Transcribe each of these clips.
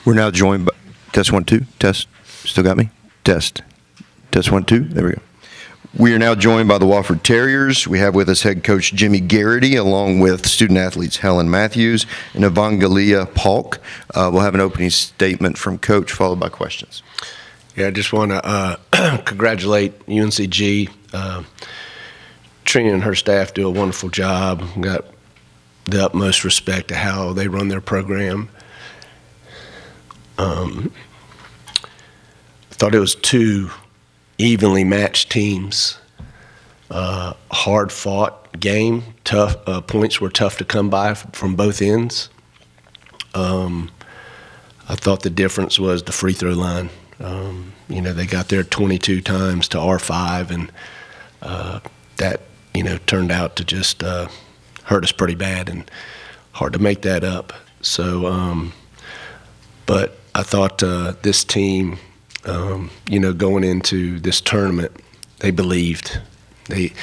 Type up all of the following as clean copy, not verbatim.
We're now joined by test 1 2 test. Still got me? Test 1 2. There we go. We are now joined by the Wofford Terriers. We have with us head coach Jimmy Garrity, along with student athletes Helen Matthews and Evangelia Polk. We'll have an opening statement from coach, followed by questions. Yeah, I just want to congratulate UNCG. Trina and her staff do a wonderful job. Got the utmost respect to how they run their program. I thought it was two evenly matched teams. Hard fought game. Tough points were tough to come by from both ends. I thought the difference was the free throw line. They got there 22 times to our 5, and that turned out to just hurt us pretty bad and hard to make that up. So, but I thought this team, going into this tournament, they believed. They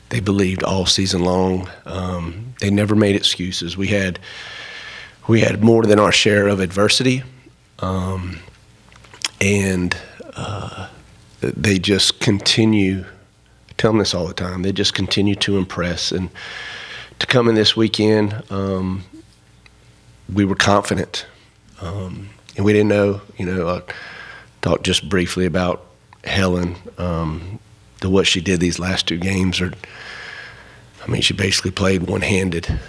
believed all season long. They never made excuses. We had more than our share of adversity, and they just continue. I tell them this all the time. They just continue to impress, and to come in this weekend, we were confident, and we didn't know. I talked just briefly about Helen. What she did these last 2 games she basically played one-handed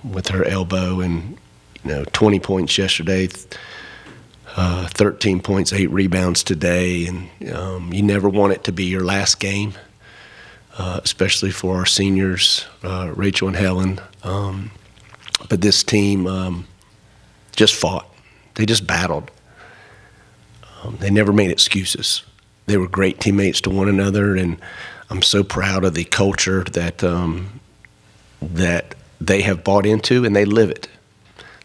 with her elbow, and 20 points yesterday, 13 points, 8 rebounds today, and you never want it to be your last game, especially for our seniors, Rachel and Helen. But this team just fought. They just battled. They never made excuses. They were great teammates to one another, and I'm so proud of the culture that that they have bought into, and they live it.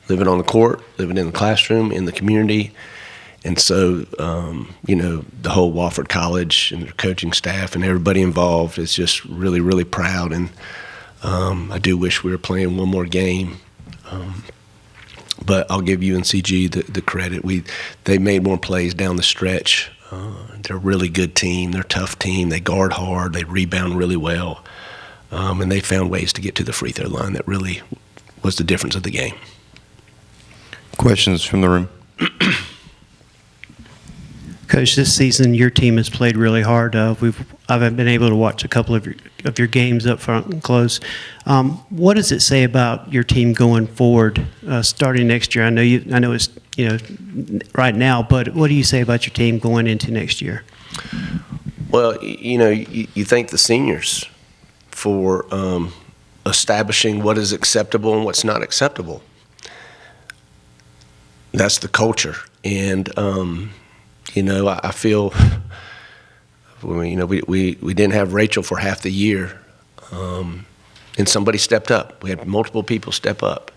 Live it on the court, live it in the classroom, in the community. And so, the whole Wofford College and their coaching staff and everybody involved is just really, really proud. And I do wish we were playing one more game. But I'll give UNCG the credit. They made more plays down the stretch. They're a really good team. They're a tough team. They guard hard. They rebound really well. And they found ways to get to the free throw line that really was the difference of the game. Questions from the room? Coach, this season your team has played really hard. I've been able to watch a couple of your games up front and close. What does it say about your team going forward, starting next year? I know it's right now, but what do you say about your team going into next year? Well, you thank the seniors for establishing what is acceptable and what's not acceptable. That's the culture, and I feel we didn't have Rachel for half the year, and somebody stepped up. We had multiple people step up.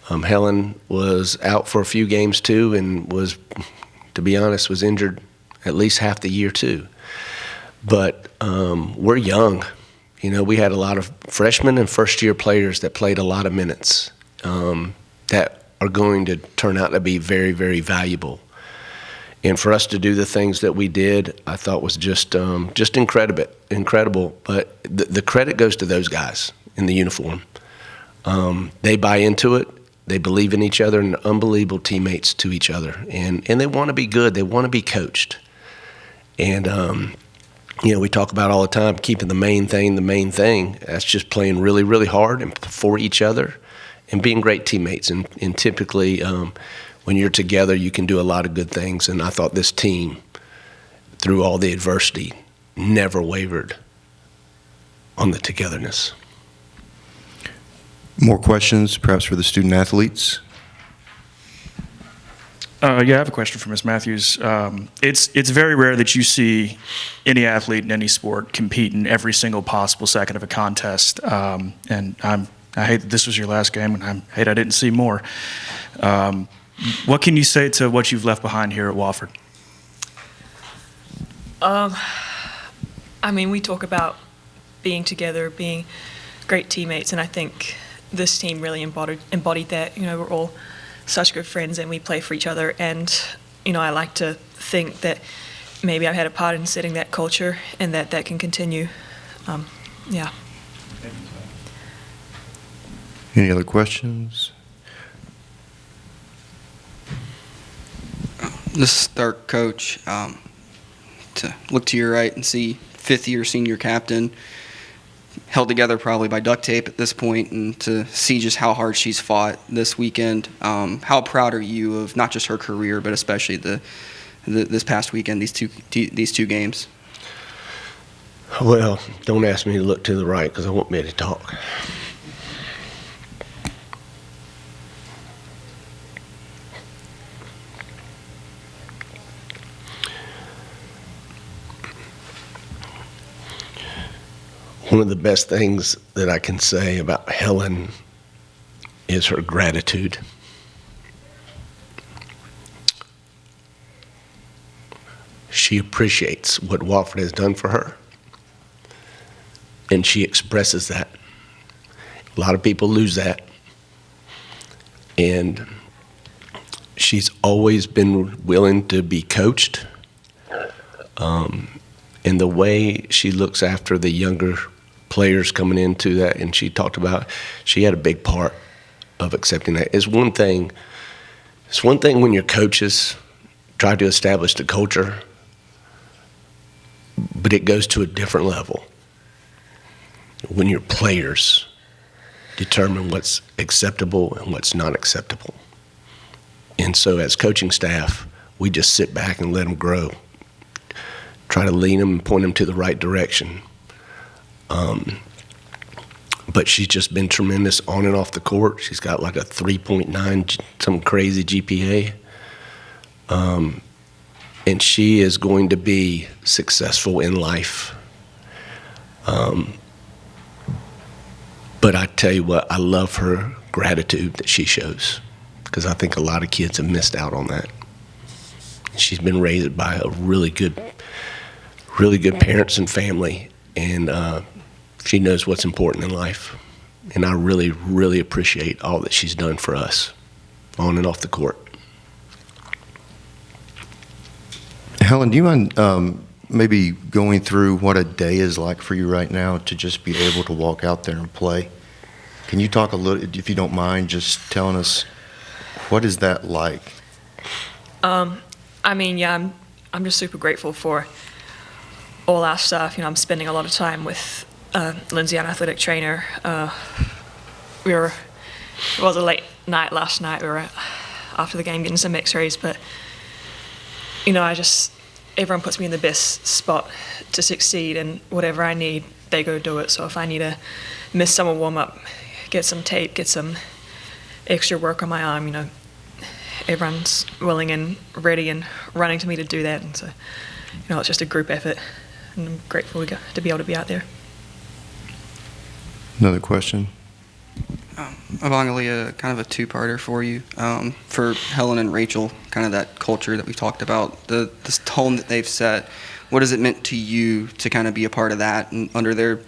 Helen was out for a few games too, and was, to be honest, was injured at least half the year too. But we're young. We had a lot of freshmen and first-year players that played a lot of minutes that are going to turn out to be very, very valuable. And for us to do the things that we did, I thought was just incredible. But the credit goes to those guys in the uniform. They buy into it. They believe in each other, and they're unbelievable teammates to each other. And they want to be good. They want to be coached. And, we talk about all the time keeping the main thing. That's just playing really, really hard and for each other and being great teammates. And typically, when you're together, you can do a lot of good things. And I thought this team, through all the adversity, never wavered on the togetherness. More questions, perhaps for the student athletes? I have a question for Ms. Matthews. It's very rare that you see any athlete in any sport compete in every single possible second of a contest. And I hate that this was your last game, and I hate I didn't see more. What can you say to what you've left behind here at Wofford? We talk about being together, being great teammates, and I think this team really embodied that. We're all such good friends and we play for each other. And, I like to think that maybe I've had a part in setting that culture and that can continue. Yeah. Any other questions? This is our coach. To look to your right and see fifth-year senior captain held together probably by duct tape at this point, and to see just how hard she's fought this weekend. How proud are you of not just her career, but especially this past weekend, these two games? Well, don't ask me to look to the right because I won't be able to talk. One of the best things that I can say about Helen is her gratitude. She appreciates what Wofford has done for her, and she expresses that. A lot of people lose that, and she's always been willing to be coached. And the way she looks after the younger players coming into that, and she talked about, she had a big part of accepting that. It's one thing when your coaches try to establish the culture, but it goes to a different level when your players determine what's acceptable and what's not acceptable. And so as coaching staff, we just sit back and let them grow. Try to lead them and point them to the right direction. But she's just been tremendous on and off the court. She's got like a 3.9, some crazy GPA. And she is going to be successful in life. But I tell you what, I love her gratitude that she shows, because I think a lot of kids have missed out on that. She's been raised by a really good parents and family, and she knows what's important in life. And I really, really appreciate all that she's done for us on and off the court. Helen, do you mind maybe going through what a day is like for you right now to just be able to walk out there and play? Can you talk a little, if you don't mind, just telling us what is that like? I'm just super grateful for all our stuff. I'm spending a lot of time with Lindsay, our athletic trainer. It was a late night last night. We were after the game getting some x-rays, but everyone puts me in the best spot to succeed, and whatever I need, they go do it. So if I need to miss some warm up, get some tape, get some extra work on my arm, everyone's willing and ready and running to me to do that. And so, it's just a group effort, and I'm grateful to be able to be out there. Another question? Evangelia, kind of a two-parter for you. For Helen and Rachel, kind of that culture that we've talked about, this tone that they've set, what has it meant to you to kind of be a part of that and under their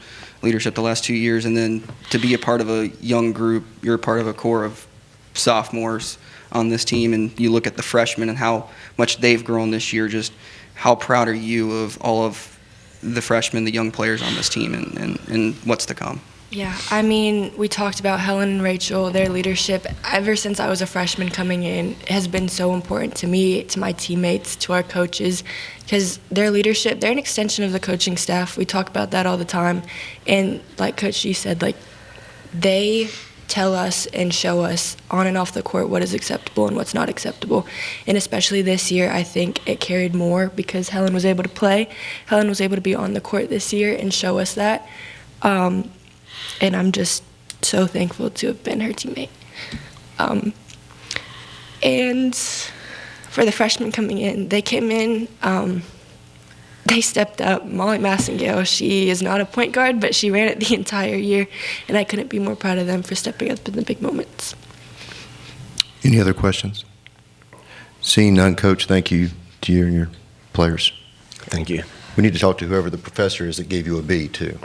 leadership the last 2 years, and then to be a part of a young group? You're part of a core of sophomores on this team, and you look at the freshmen and how much they've grown this year. Just how proud are you of all of the freshmen, the young players on this team, and what's to come? Yeah, we talked about Helen and Rachel. Their leadership, ever since I was a freshman coming in, has been so important to me, to my teammates, to our coaches, because their leadership, they're an extension of the coaching staff. We talk about that all the time. And like Coach G said, they tell us and show us on and off the court what is acceptable and what's not acceptable. And especially this year, I think it carried more because Helen was able to play. Helen was able to be on the court this year and show us that. And I'm just so thankful to have been her teammate. And for the freshmen coming in, they came in, they stepped up. Molly Massengale, she is not a point guard, but she ran it the entire year, and I couldn't be more proud of them for stepping up in the big moments. Any other questions? Seeing none, Coach, thank you to you and your players. Thank you. We need to talk to whoever the professor is that gave you a B, too.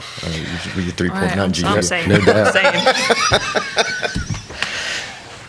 With your 3.9 Right, GPA. I'm saying. No doubt. I'm saying.